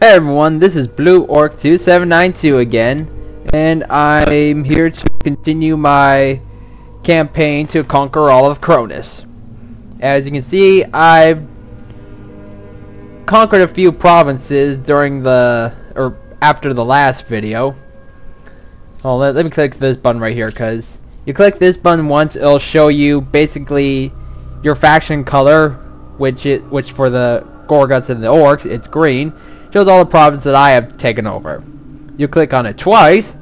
Hey everyone, this is Blue Orc 2792 again, and I'm here to continue my campaign to conquer all of Cronus. As you can see, I've conquered a few provinces during after the last video. Oh, let me click this button right here, because you click this button once, it'll show you basically your faction color, which for the Gorguts and the Orcs, it's green. Shows all the provinces that I have taken over. You click on it twice,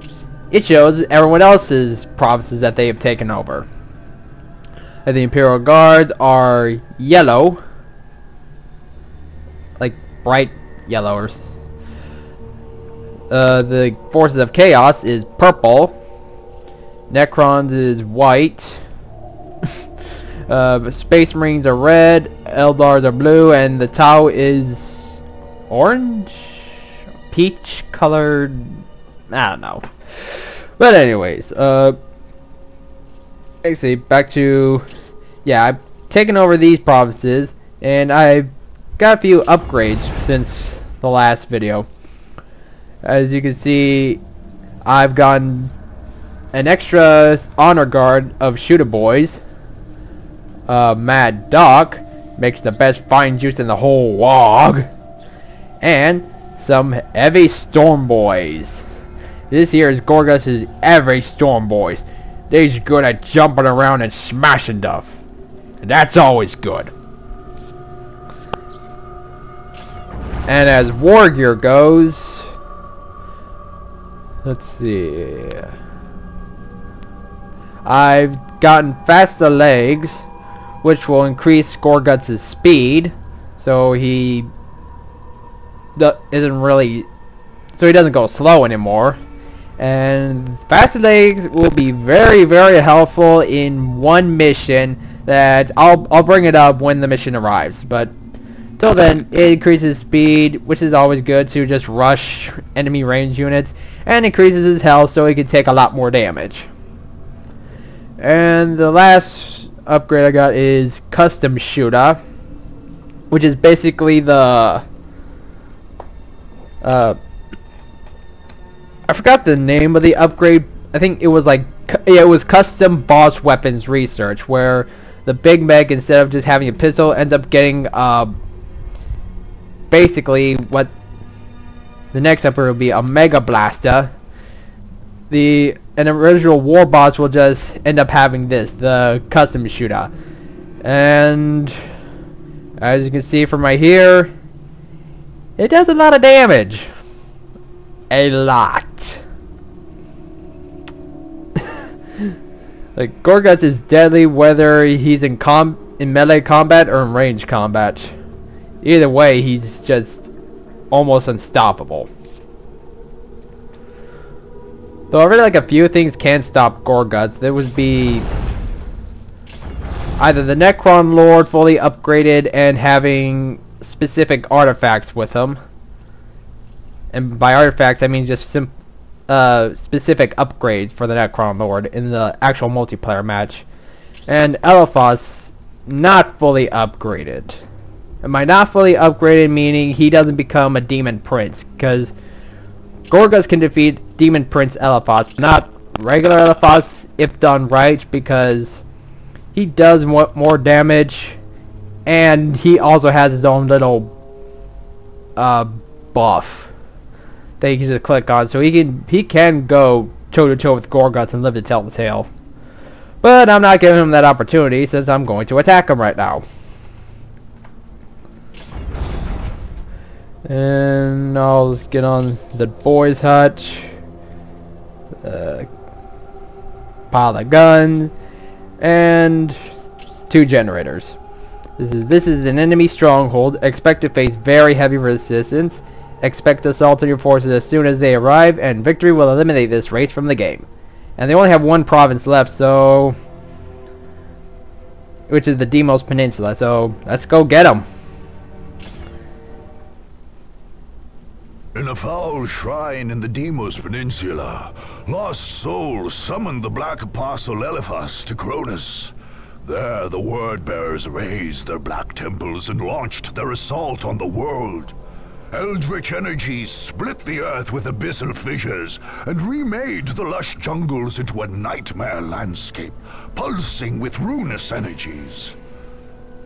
it shows everyone else's provinces that they have taken over. And the Imperial Guards are yellow, like bright yellow. The Forces of Chaos is purple. Necrons is white. Space Marines are red. Eldars are blue, and the Tau is orange, peach colored, I don't know. But anyways, actually back to, yeah, I've taken over these provinces and I've got a few upgrades since the last video. As you can see, I've gotten an extra honor guard of shooter boys. Mad Doc makes the best fine juice in the whole wog. And some heavy storm boys. This here is Gorguts' heavy storm boys. They's good at jumping around and smashing stuff. And that's always good. And as war gear goes, let's see. I've gotten faster legs, which will increase Gorguts' speed, so he doesn't go slow anymore. And faster legs will be very, very helpful in one mission that I'll bring it up when the mission arrives. But till then, it increases speed, which is always good to just rush enemy range units, and increases his health so he can take a lot more damage. And the last upgrade I got is Custom Shooter, which is basically the I forgot the name of the upgrade. I think it was it was Custom Boss Weapons Research, where the Big Meg, instead of just having a pistol, ends up getting basically what the next upgrade will be, a Mega Blaster. An original war boss will just end up having this, the Custom Shooter. And as you can see from right here, it does a lot of damage. A lot. Like, Gorguts is deadly whether he's in melee combat or in range combat. Either way, he's just almost unstoppable. Though I really like a few things can stop Gorguts. There would be either the Necron Lord fully upgraded and having specific artifacts with him. And by artifacts, I mean just specific upgrades for the Necron Lord in the actual multiplayer match. And Eliphas not fully upgraded. And by not fully upgraded, meaning he doesn't become a Demon Prince, because Gorguts can defeat Demon Prince Eliphas, not regular Eliphas if done right, because he does more damage, and he also has his own little buff that you can just click on, so he can go toe to toe with Gorguts and live to tell the tale. But I'm not giving him that opportunity, since I'm going to attack him right now. And I'll get on the boys' hutch, pile of guns, and 2 generators. This is an enemy stronghold. Expect to face very heavy resistance. Expect to assault on your forces as soon as they arrive, and victory will eliminate this race from the game. And they only have one province left, so, which is the Deimos Peninsula. So let's go get them. In a foul shrine in the Deimos Peninsula, lost souls summoned the Black Apostle Eliphas to Cronus. There the word-bearers raised their black temples and launched their assault on the world. Eldritch energies split the earth with abyssal fissures and remade the lush jungles into a nightmare landscape, pulsing with ruinous energies.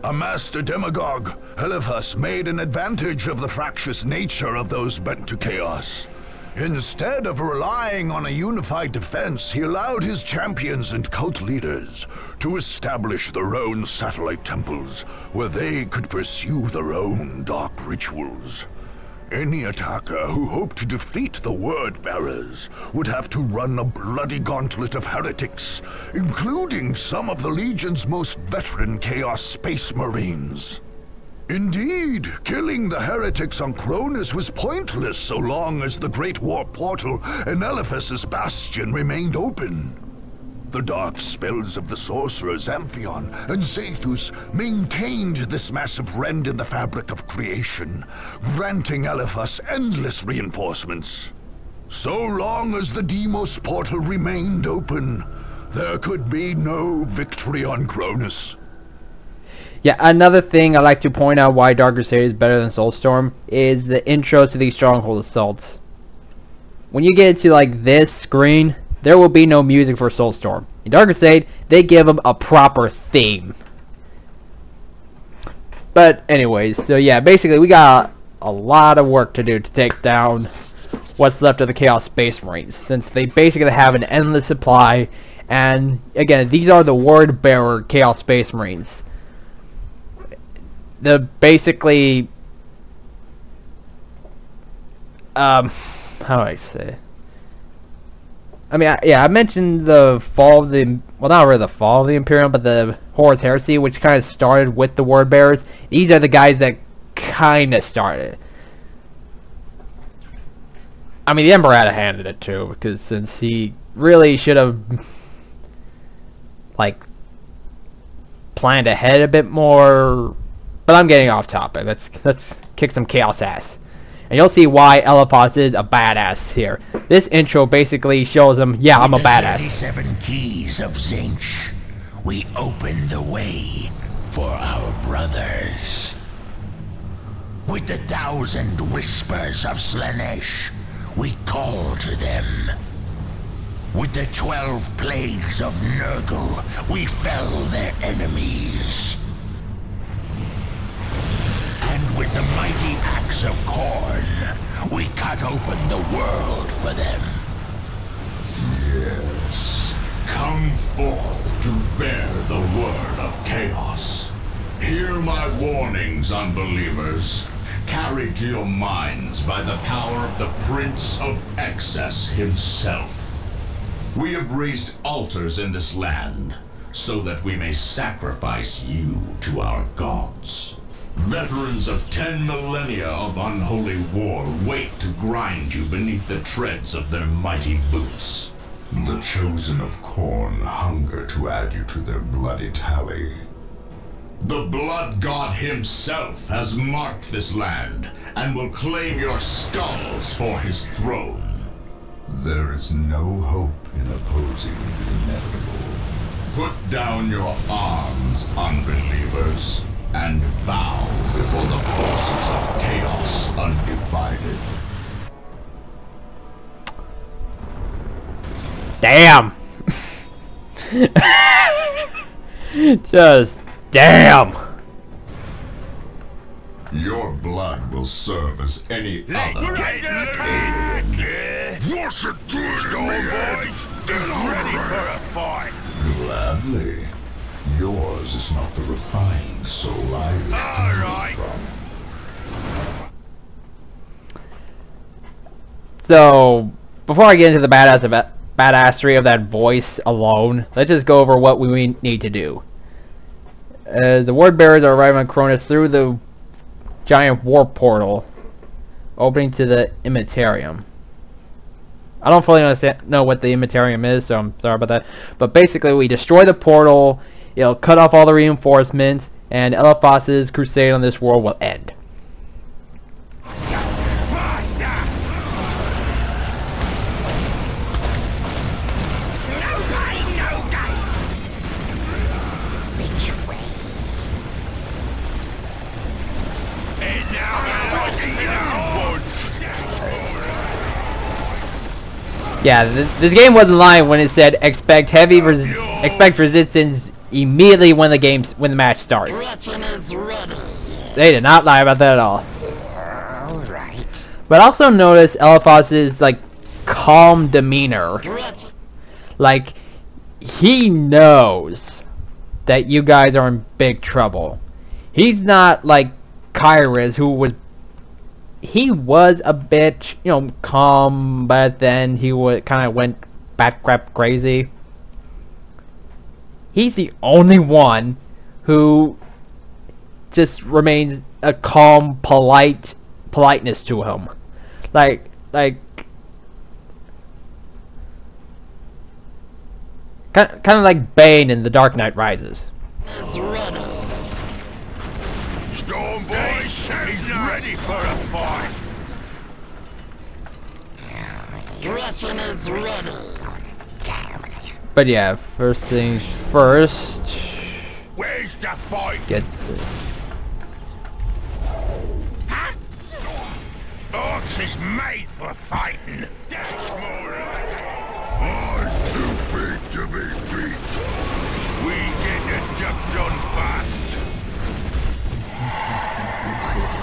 A master demagogue, Eliphas, made an advantage of the fractious nature of those bent to chaos. Instead of relying on a unified defense, he allowed his champions and cult leaders to establish their own satellite temples, where they could pursue their own dark rituals. Any attacker who hoped to defeat the Word-Bearers would have to run a bloody gauntlet of heretics, including some of the Legion's most veteran Chaos Space Marines. Indeed, killing the heretics on Cronus was pointless so long as the Great Warp Portal in Eliphas' bastion remained open. The dark spells of the sorcerers Amphion and Zethus maintained this massive rend in the fabric of creation, granting Eliphas endless reinforcements. So long as the Deimos portal remained open, there could be no victory on Cronus. Yeah, another thing I'd like to point out why Dark Crusade is better than Soulstorm is the intros to these Stronghold assaults. When you get into like this screen, there will be no music for Soulstorm. In Dark Crusade, they give them a proper theme. But anyways, so yeah, basically we got a lot of work to do to take down what's left of the Chaos Space Marines, since they basically have an endless supply, and again, these are the Word-Bearer Chaos Space Marines. The basically, how do I say? I mean, yeah, I mentioned the fall of the, well, not really the fall of the Imperium, but the Horus Heresy, which kind of started with the Word-Bearers. These are the guys that kind of started. I mean, the Emperor had a hand in it too, because since he really should have, like, planned ahead a bit more. But I'm getting off topic. Let's kick some chaos ass. And you'll see why Eliphas is a badass here. This intro basically shows him, yeah, I'm a badass. 37 keys of Tzeentch, we open the way for our brothers. With the 1,000 whispers of Slaanesh, we call to them. With the 12 plagues of Nurgle, we fell their enemies. And with the mighty axe of Khorne, we cut open the world for them. Yes. Come forth to bear the word of chaos. Hear my warnings, unbelievers, carried to your minds by the power of the Prince of Excess himself. We have raised altars in this land, so that we may sacrifice you to our gods. Veterans of 10 millennia of unholy war wait to grind you beneath the treads of their mighty boots. The chosen of Khorne hunger to add you to their bloody tally. The blood god himself has marked this land and will claim your skulls for his throne. There is no hope in opposing the inevitable. Put down your arms, unbelievers, and bow before the forces of chaos undivided. Damn! Just damn! Your blood will serve as any other alien. What's it doing in me head? Ready for a fight. Gladly. Yours is not the refined soul I wish to move from. So, before I get into the badassery of that voice alone, let's just go over what we need to do. The Word-Bearers are arriving on Cronus through the giant warp portal, opening to the Immaterium. I don't fully know what the Immaterium is, so I'm sorry about that. But basically, we destroy the portal, it'll cut off all the reinforcements, and Eliphas' crusade on this world will end. Yeah, this game wasn't lying when it said expect resistance immediately when the match starts. They did not lie about that at all. Alright. But also notice Eliphas's like calm demeanor. Like he knows that you guys are in big trouble. He's not like Kyrus, who was a bit, you know, calm, but then he kind of went batcrap crazy. He's the only one who just remains a calm, politeness to him, like kind of like Bane in The Dark Knight Rises. Storm Boy, he's ready for a fight. Gretchen is ready. But yeah, first things first. Where's the fight? Get this. Orcs is made for fighting. That's more like it. Ours too big to be beat. We get the job done fast. What's it?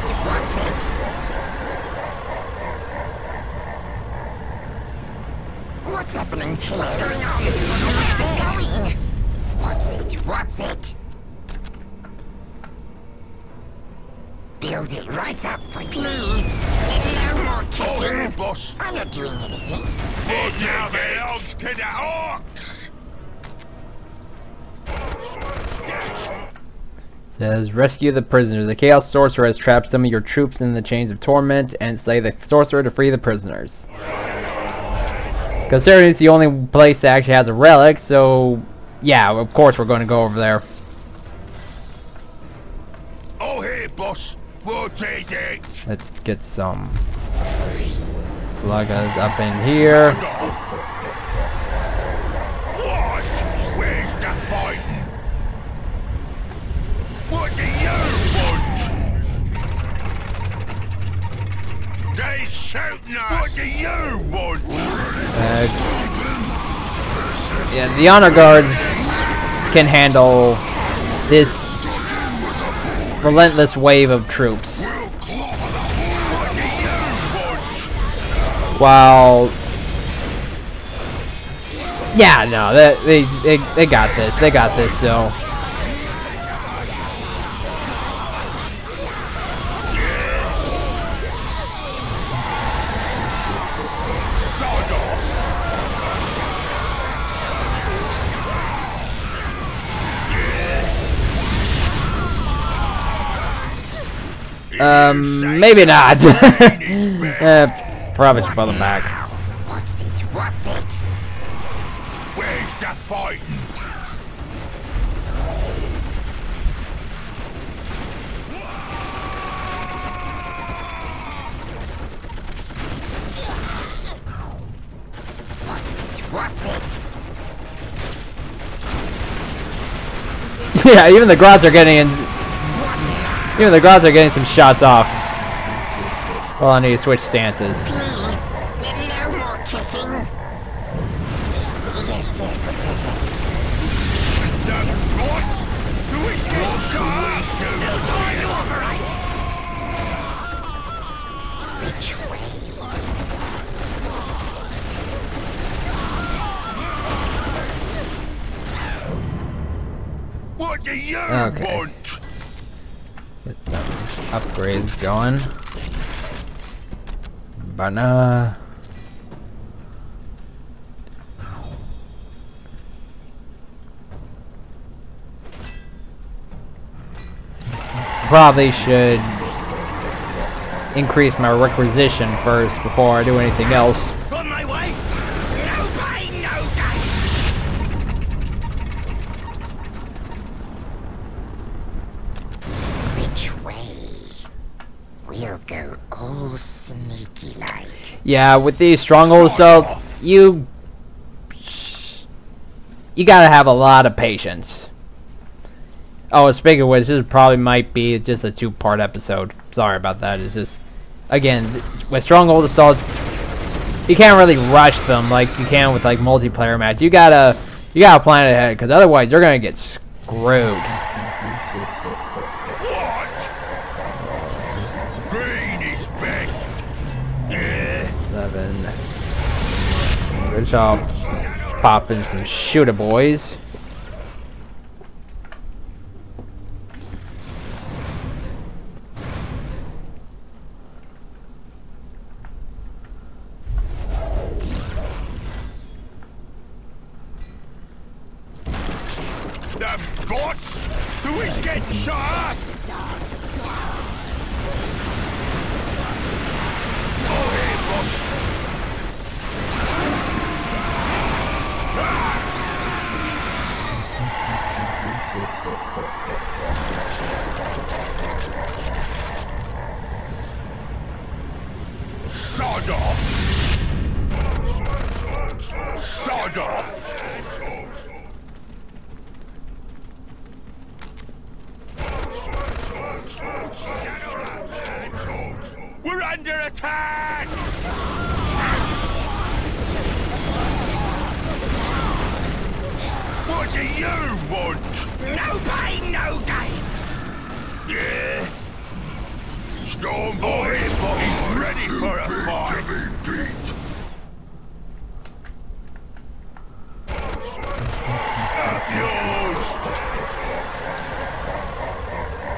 What's happening? What's going on? What's it? What's it? Build it right up for me. Please. No more kissing. Oh, hey, boss. I'm not doing anything. It now belongs to the orcs. Says, rescue the prisoners. The Chaos Sorcerer has trapped some of your troops in the chains of torment, and slay the sorcerer to free the prisoners. Considering it's the only place that actually has a relic, so yeah, of course we're going to go over there. Oh, hey, boss. What is it? Let's get some sluggas up in here. What? Where's the fight? What do you want? They shooting us. What do you want? Yeah, the honor guards can handle this relentless wave of troops. While, yeah, no, they got this. They got this. So. Maybe not. Probably should pull them back. What's it? What's it? Where's the fight? What's it? Yeah, even the Grots are getting in. Even the Grots are getting some shots off. Well, I need to switch stances. Please, no more kissing. Yes. Which way? What do you Okay. want? Get some upgrades going. But probably should increase my requisition first before I do anything else. On my way. No pain, no gain. Which way? We'll go all sneaky like. Yeah, with these stronghold assaults, you gotta have a lot of patience. Oh, speaking of which, this probably might be just a 2-part episode. Sorry about that. It's just, again, with stronghold assaults, you can't really rush them like you can with like multiplayer match. You gotta plan it ahead, because otherwise you're gonna get screwed. What? Green is best. 7. Good job popping some shooter boys. The boss? Who is getting shot? Oh, hey, boss. Sod off! Sod off! We're under attack! What do you want? No pain, no gain! Yeah? Stormboy is ready for a fight! Up yours!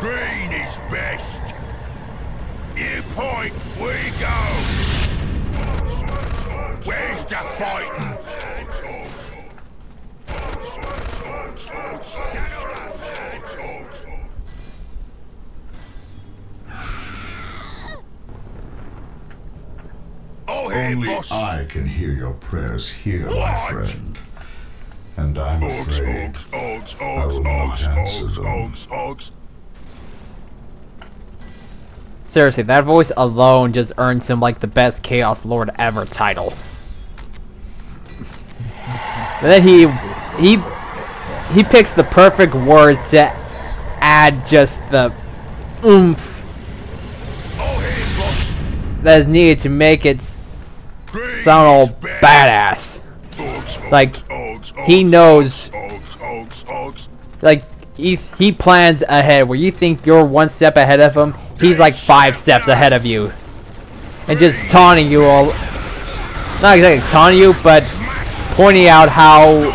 Green is best! You point, we go! Where's the fighting? Oh, hey, Only boss! I can hear your prayers here, my What? friend. And I'm afraid I will not answer them. Seriously, that voice alone just earns him like the best Chaos Lord ever title. And then he picks the perfect words to add just the oomph that is needed to make it sound all badass. Like, he knows, like, he plans ahead. Where you think you're one step ahead of him, he's like 5 steps ahead of you. And just taunting you all. Not exactly taunting you, but pointing out how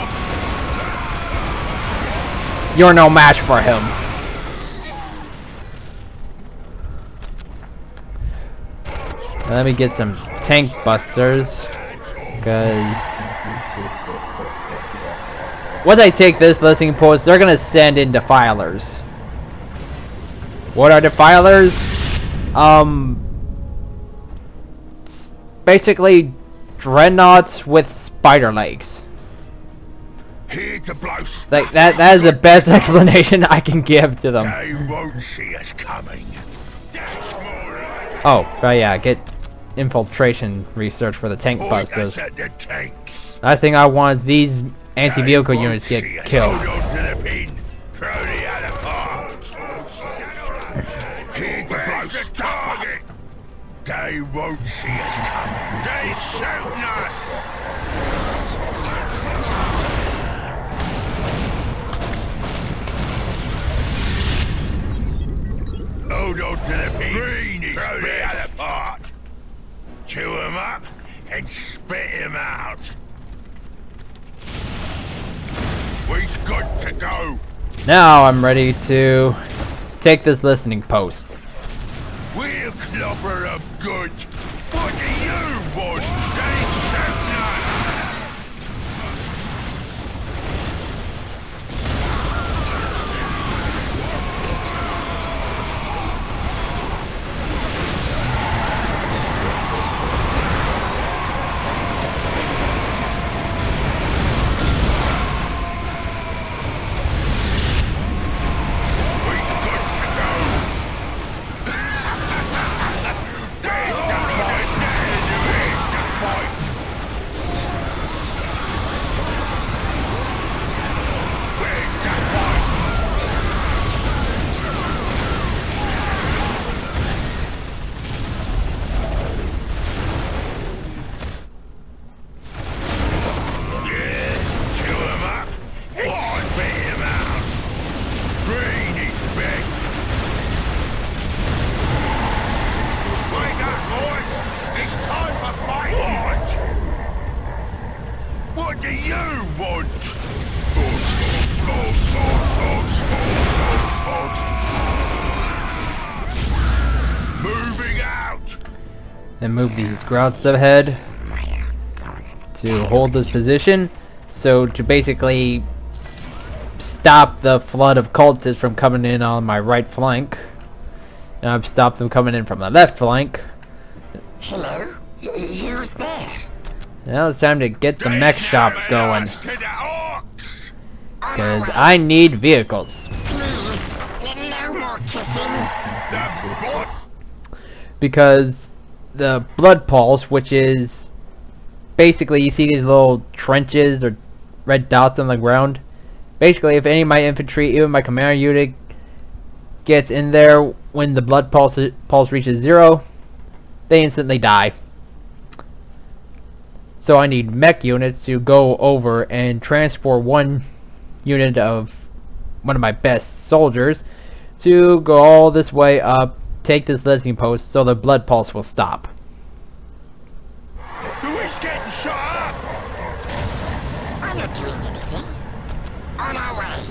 you're no match for him. Let me get some tank busters, because once I take this listening post, they're gonna send in defilers. What are defilers? Basically dreadnoughts with spider legs. Here to blow Like that is the best explanation I can give to them. They won't see us coming. Oh, but yeah, get infiltration research for the tank busters. At the tanks. Last thing I want is these anti-vehicle units get killed. Hold on to the pin. Throw the other part. Here to blow target. They won't see us coming. They shooting us. Hold on to the pin. Green is throw the other part. Chew him up and spit him out. We've got to go. Now I'm ready to take this listening post. We'll clobber them good. What do you want? They shouting us. Then move these Gorguts ahead to hold this position. So to basically stop the flood of cultists from coming in on my right flank. And I've stopped them coming in from the left flank. Hello? Who's there? Now it's time to get the mech shop going. Because I need vehicles. Please, no more kissing. Because the blood pulse, which is basically, you see these little trenches or red dots on the ground. Basically, if any of my infantry, even my commander unit, gets in there when the blood pulse reaches 0, they instantly die. So I need mech units to go over and transport one unit of one of my best soldiers to go all this way up, take this listening post so the blood pulse will stop. Who is getting shot up? I'm not doing anything. On our way.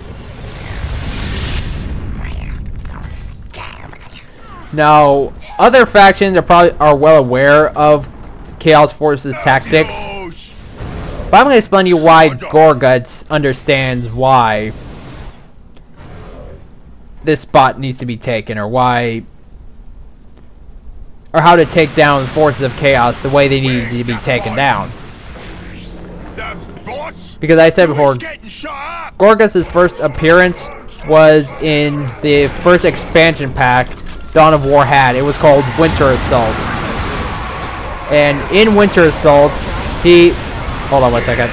Now, other factions are well aware of Chaos Forces tactics, but I'm going to explain to you why Gorguts understands why this spot needs to be taken, or how to take down forces of chaos the way they need to be taken down. Because I said before, Gorguts' first appearance was in the first expansion pack Dawn of War had. It was called Winter Assault. And in Winter Assault, he... Hold on one second.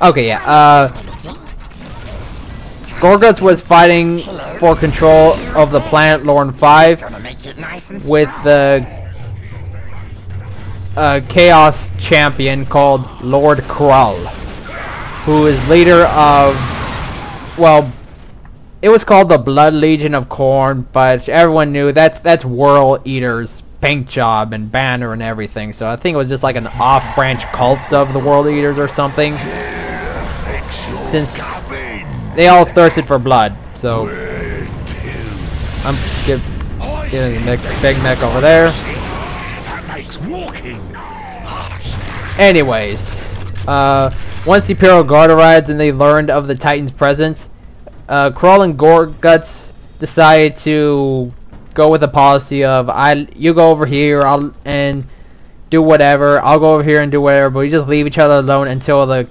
Okay, yeah, Gorguts was fighting for control of the planet Lorne 5 with the Chaos champion called Lord Krull, who is leader of, well, it was called the Blood Legion of Khorne, but everyone knew that's Whirl Eater's paint job and banner and everything, so I think it was just like an off-branch cult of the World Eaters or something, since they all thirsted for blood. So I'm getting the big mech over there. Anyways, once the Imperial Guard arrived and they learned of the Titan's presence, Krull and Gorguts decided to go with the policy of you go over here and do whatever, I'll go over here and do whatever, but we just leave each other alone until the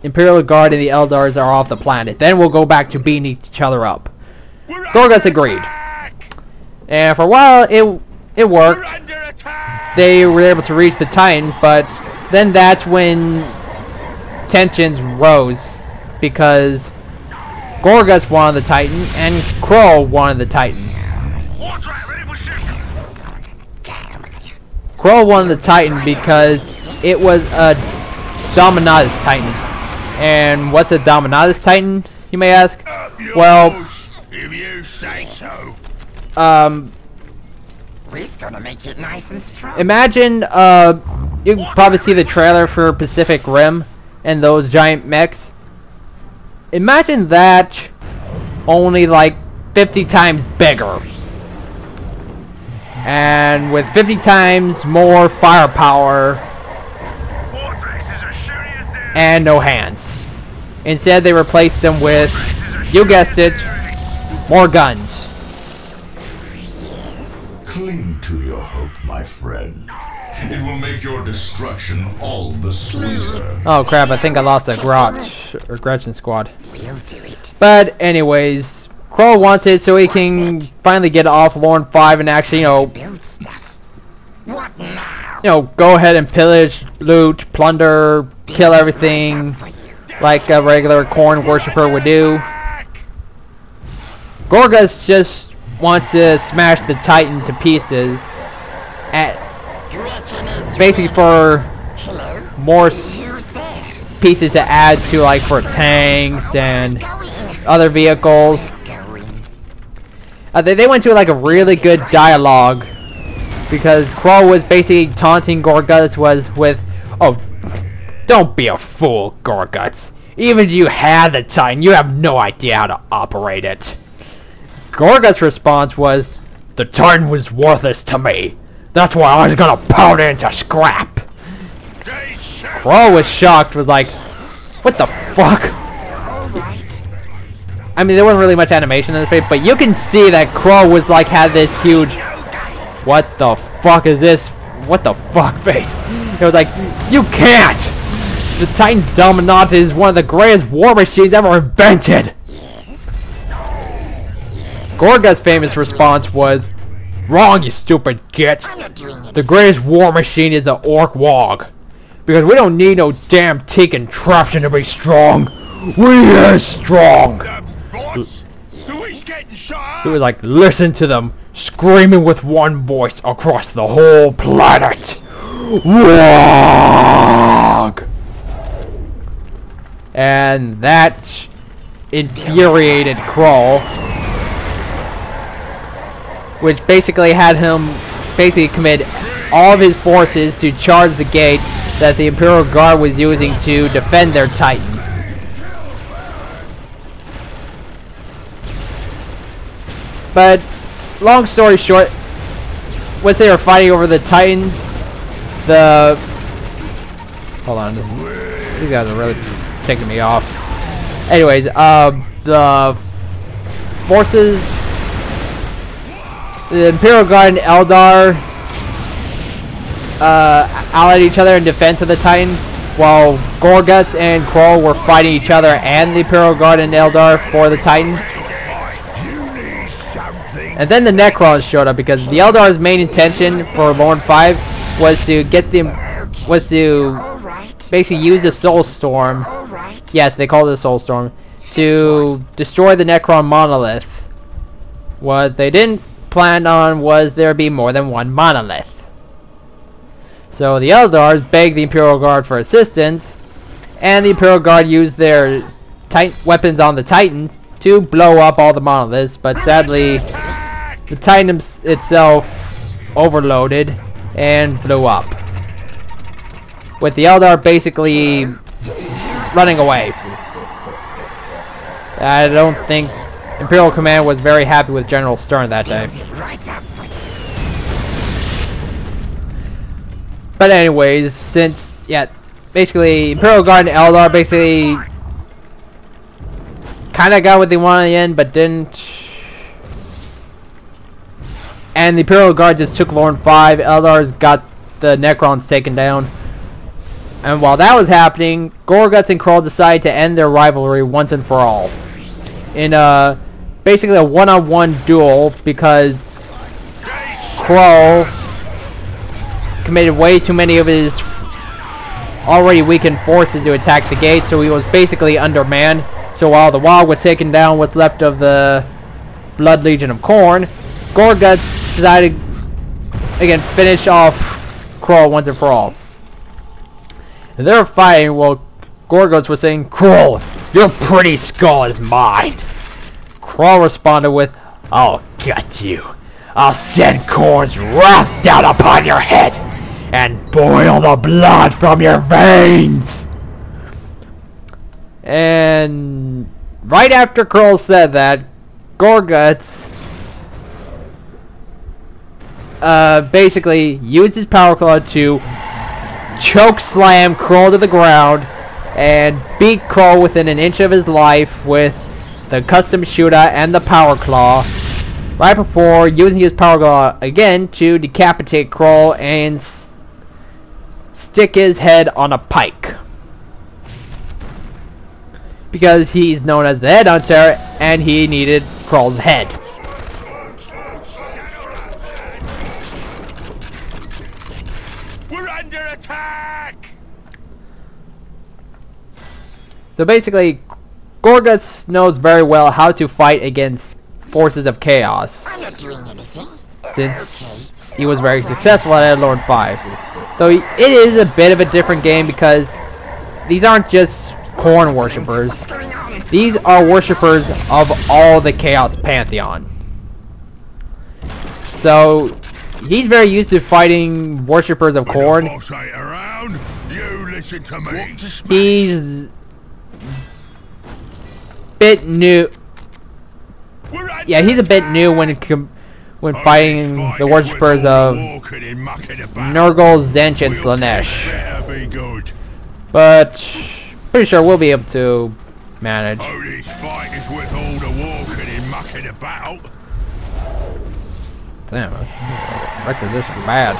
Imperial Guard and the Eldars are off the planet. Then we'll go back to beating each other up. Gorguts agreed. And for a while it worked. They were able to reach the Titan, but then that's when tensions rose, because Gorguts wanted the Titan and Krull wanted the Titan. Krull wanted the Titan because it was a Dominatus Titan. And what's a Dominatus Titan, you may ask? Well, if you say so. We're gonna make it nice and strong. Imagine, you can probably see the trailer for Pacific Rim and those giant mechs. Imagine that, only like 50 times bigger. And with 50 times more firepower and no hands. Instead, they replaced them with, you guessed it, more guns. Cling to your hope, my friend. It will make your destruction all the sweeter. Oh crap, I think I lost a Gretchen squad. We'll do it. But anyways, Krull wants it so he can finally get off Lorne 5 and actually, Build stuff. What now? go ahead and pillage, loot, plunder, kill everything like a regular Khorne worshipper would do. Gorguts just wants to smash the Titan to pieces, basically for more pieces to add to, like for tanks and other vehicles. They went to like a really good dialogue, because Krull was basically taunting Gorguts with, "Oh, don't be a fool, Gorguts. Even if you had the Titan, you have no idea how to operate it. Gorguts' response was, the Titan was worthless to me. That's why I was gonna pound it into scrap. Crow was shocked, was like, what the fuck? I mean, there wasn't really much animation in this face, but you can see that Crow was like, had this huge, what the fuck is this? What the fuck face? It was like, you can't! The Titan Dominant is one of the greatest war machines ever invented! Gorguts' famous response was, wrong, you stupid git! The greatest war machine is the Orc Wog. Because we don't need no damn teak contraption to be strong. We are strong! He was like, listen to them, screaming with one voice across the whole planet. Wog! And that infuriated Kroll, which basically had him commit all of his forces to charge the gate that the Imperial Guard was using to defend their Titan. But, long story short, once they were fighting over the Titan, hold on, these guys are really taking me off. Anyways, the forces, the Imperial Guard and Eldar allied each other in defense of the Titan, while Gorguts and Kroll were fighting each other and the Imperial Guard and Eldar for the Titan. And then the Necrons showed up because the Eldar's main intention for Lorn 5 was to get them, basically use the Soul Storm. Yes, they called it the Soul Storm, to destroy the Necron monolith. What they didn't plan on was there be more than one monolith. So the Eldars begged the Imperial Guard for assistance, and the Imperial Guard used their weapons on the Titan to blow up all the monoliths, but sadly the Titan itself overloaded and blew up, with the Eldar basically running away. I don't think Imperial Command was very happy with General Stern that day. But anyways, since, yeah, basically Imperial Guard and Eldar basically kind of got what they wanted in the end, but didn't. And the Imperial Guard just took Lorn 5, Eldar's got the Necrons taken down. And while that was happening, Gorguts and Kroll decided to end their rivalry once and for all. In basically a one-on-one duel, because Kroll committed way too many of his already weakened forces to attack the gate, so he was basically undermanned. So while the Wog was taken down, what's left of the Blood Legion of Khorne, Gorguts decided again finish off Kroll once and for all. And they were fighting while Gorguts was saying, Kroll, your pretty skull is mine. Kroll responded with, I'll gut you. I'll send Khorne's wrath down upon your head and boil the blood from your veins. And right after Kroll said that, Gorguts basically used his power claw to choke slam Kroll to the ground and beat Kroll within an inch of his life with the custom shooter and the power claw, right before using his power claw again to decapitate Kroll and stick his head on a pike. Because he's known as the Head Hunter and he needed Kroll's head. We're under attack! So basically, Gorguts knows very well how to fight against forces of chaos, I'm not doing anything. since he was very successful at Lorn 5. So it is a bit of a different game because these aren't just Khorne worshippers. What's going on? These are worshippers of all the Chaos Pantheon. So he's very used to fighting worshippers of Khorne. Boss ain't around, you listen to me. He's bit new. Yeah, he's a bit new when fighting the worshippers of Nurgle, Zench, and Slanesh. But pretty sure we'll be able to manage. Oh, this fight is with all the walking and mucking about. Damn, record this is bad.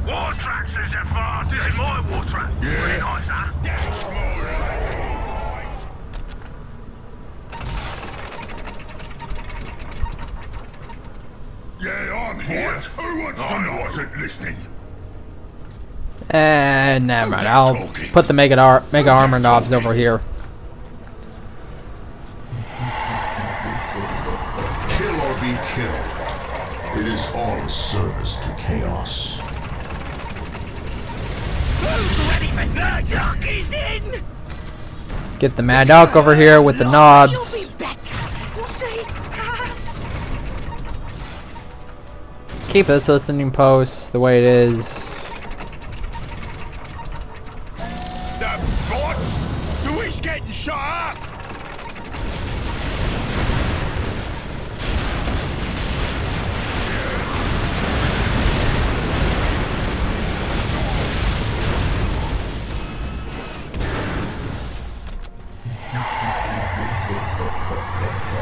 War tracks is it fast? This is my war track. Yeah. Pretty nice, huh? That's more life. Yeah, I'm here. What? Who wants to know? I wasn't listening. And never mind. I'll put the mega armor knobs over here. Kill or be killed. It is all a service to chaos. Who's ready for Murdoch is in? Get the Mad Dog over here with the knobs. You'll be better. We'll see. Keep this listening post the way it is. The boss? Who is getting shot up?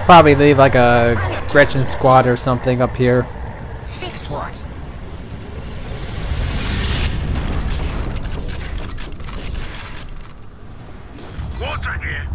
Probably leave like a Gretchen squad or something up here. Fix what? Water here.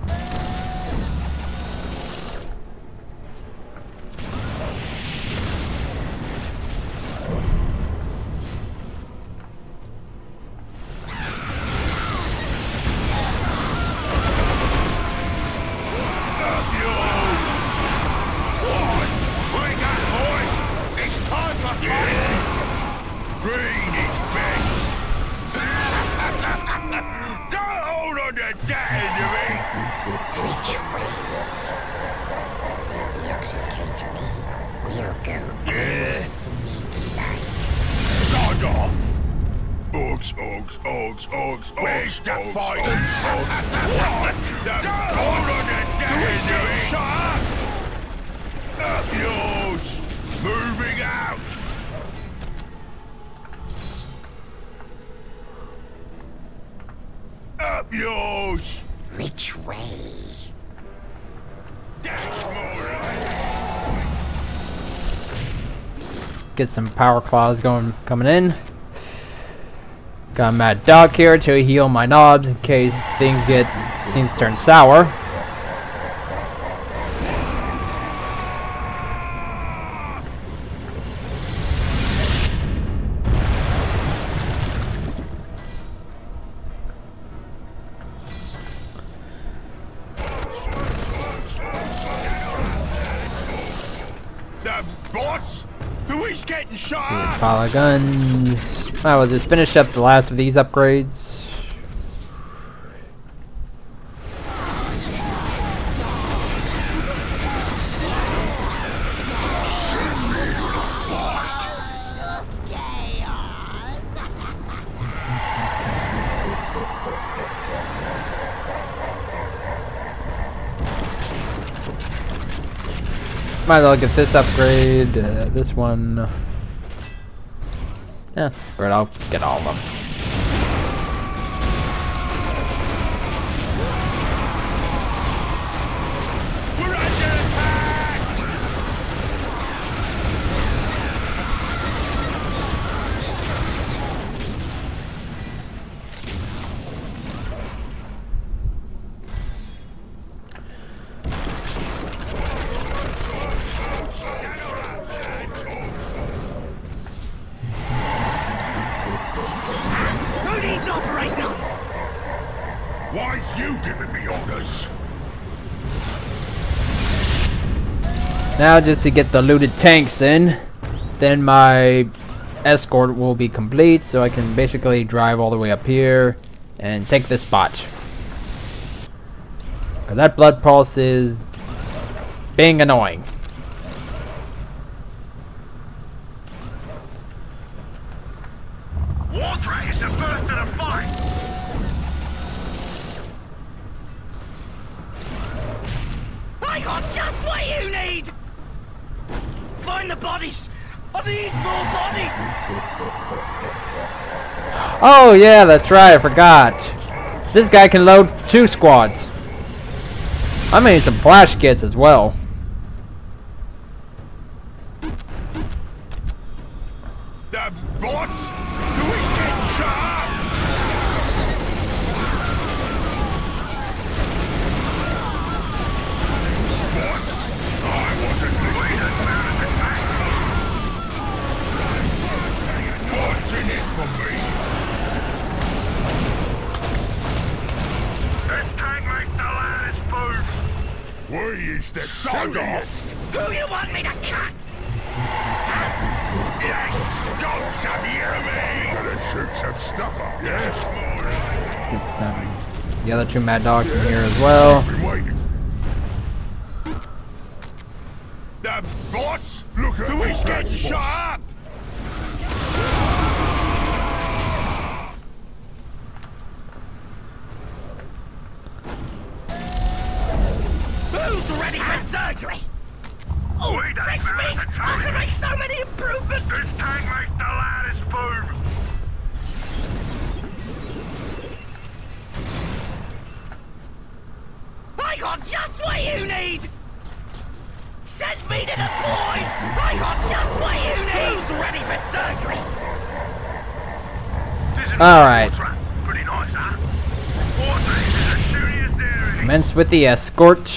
Where's the fight? What? Hold on to that! Shut up! Up yours! Moving out! Up yours! Which way? That's more right. Get some power claws coming in. Got a Mad Dog here to heal my knobs in case things turn sour. The boss? Who is getting shot? Pile of guns. I will just finish up the last of these upgrades. Might as well get this upgrade, this one. Yeah, screw it, I'll get all of them. We're under attack! Why's you giving me orders? Now just to get the looted tanks in, then my escort will be complete, so I can basically drive all the way up here and take this spot. That blood pulse is being annoying. Warthog is the first to the fight! I got just what you need! Find the bodies! I need more bodies! Oh yeah, that's right, I forgot. This guy can load 2 squads. I made some flash kits as well. The boss? Do we get shot? What? I wasn't listening. What's in it for me? This tank makes the loudest boom! We is the sorriest. Who you want me to cut? Stop some enemies! Better shoot some stuff up, yes? The other 2 mad dogs in here as well. Been waiting. The boss? Look at this get shot up! Who's ready for surgery? Oh, fix me! I can make so many improvements! This tank makes the loudest boom! I got just what you need! Send me to the boys! I got just what you need! Who's ready for surgery? Alright. Pretty nice, huh? Water is the shootiest area. Commence with the escort.